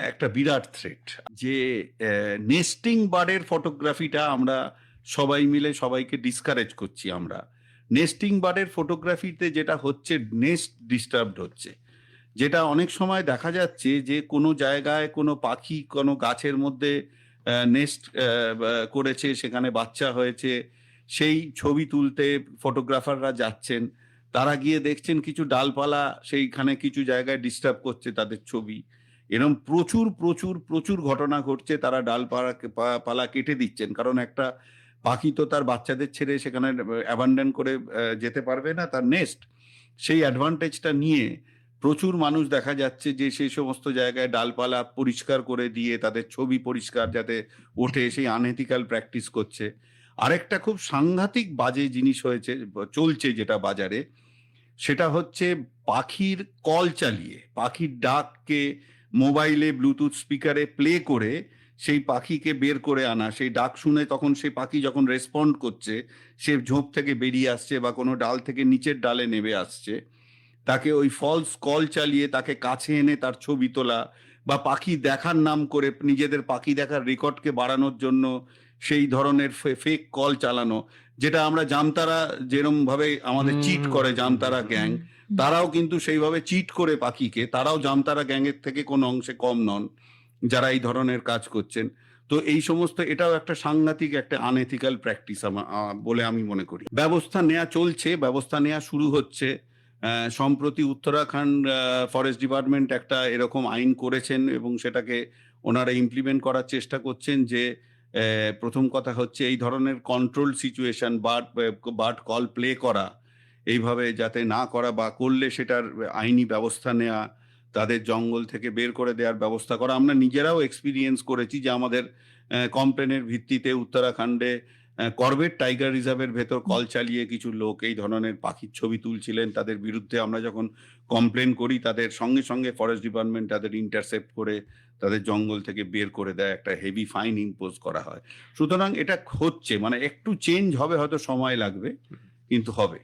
একটা বিরাট থ্রেট। যে নেস্টিং বার্ডের ফটোগ্রাফিটা আমরা সবাই মিলে সবাইকে ডিসকারেজ করছি আমরা। নেস্টিং বার্ডের ফটোগ্রাফিতে যেটা হচ্ছে, নেস্ট ডিস্টার্বড হচ্ছে। যেটা অনেক সময় দেখা যাচ্ছে যে কোনো জায়গায় কোনো পাখি কোনো গাছের মধ্যে নেস্ট করেছে, সেখানে বাচ্চা হয়েছে। সেই ছবি তুলতে ফটোগ্রাফাররা যাচ্ছেন। তারা গিয়ে দেখছেন কিছু ডালপালা সেইখানে কিছু জায়গায় ডিস্টার্ব করছে তাদের ছবি। এরকম প্রচুর, প্রচুর, প্রচুর ঘটনা ঘটছে। তারা ডালপালাকে পালা কেটে দিচ্ছেন। কারণ একটা পাখি তো তার বাচ্চাদের ছেড়ে সেখানে অ্যাবান্ডন করে যেতে পারবে না তার নেস্ট। সেই অ্যাডভান্টেজটা নিয়ে প্রচুর মানুষ দেখা যাচ্ছে যে সেই সমস্ত জায়গায় ডালপালা পরিষ্কার করে দিয়ে তাদের ছবি পরিষ্কার যাতে ওঠে সেই আনএথিক্যাল প্র্যাকটিস করছে। আরেকটা খুব সাংঘাতিক বাজে জিনিস হয়েছে, চলছে যেটা বাজারে, সেটা হচ্ছে পাখির কল চালিয়ে পাখির ডাককে মোবাইলে ব্লুটুথ স্পিকারে প্লে করে সেই পাখিকে বের করে আনা। সেই ডাক শুনে তখন সেই পাখি যখন রেসপন্ড করছে, সে ঝোপ থেকে বেরিয়ে আসছে বা কোনো ডাল থেকে নিচের ডালে নেমে আসছে, তাকে ওই ফলস কল চালিয়ে তাকে কাছে এনে তার ছবি তোলা, বা পাখি দেখার নাম করে নিজেদের পাখি দেখার রেকর্ডকে বাড়ানোর জন্য সেই ধরনের ফেক কল চালানো। যেটা আমরা জামতারা যেরম ভাবে আমাদের চিট করে জামতারা গ্যাং, তারাও কিন্তু সেইভাবে চিট করে পাখিকে, তারাও জামতারা গ্যাংয়ের থেকে কোনো অংশে কম নন যারা এই ধরনের কাজ করছেন। তো এই সমস্ত এটাও একটা সাংঘাতিক একটা আনএথিক্যাল প্র্যাকটিস বলে আমি মনে করি। ব্যবস্থা নেওয়া চলছে, ব্যবস্থা নেওয়া শুরু হচ্ছে। সম্প্রতি উত্তরাখণ্ড ফরেস্ট ডিপার্টমেন্ট একটা এরকম আইন করেছেন এবং সেটাকে ওনারা ইমপ্লিমেন্ট করার চেষ্টা করছেন। যে প্রথম কথা হচ্ছে এই ধরনের control situation, bird call play করা এইভাবে যাতে না করা, বা করলে সেটার আইনি ব্যবস্থা নেওয়া, তাদের জঙ্গল থেকে বের করে দেওয়ার ব্যবস্থা করা। আমরা নিজেরাও এক্সপিরিয়েন্স করেছি যে আমাদের কমপ্লেনের ভিত্তিতে উত্তরাখণ্ডে করবেট টাইগার রিজার্ভের ভেতর কল চালিয়ে কিছু লোক এই ধরনের পাখির ছবি তুলছিলেন। তাদের বিরুদ্ধে আমরা যখন কমপ্লেন করি, তাদের সঙ্গে সঙ্গে ফরেস্ট ডিপার্টমেন্ট তাদের ইন্টারসেপ্ট করে তাদের জঙ্গল থেকে বের করে দেয়, একটা হেভি ফাইন ইম্পোজ করা হয়। সুতরাং এটা হচ্ছে, মানে একটু চেঞ্জ হবে, হয়তো সময় লাগবে, কিন্তু হবে।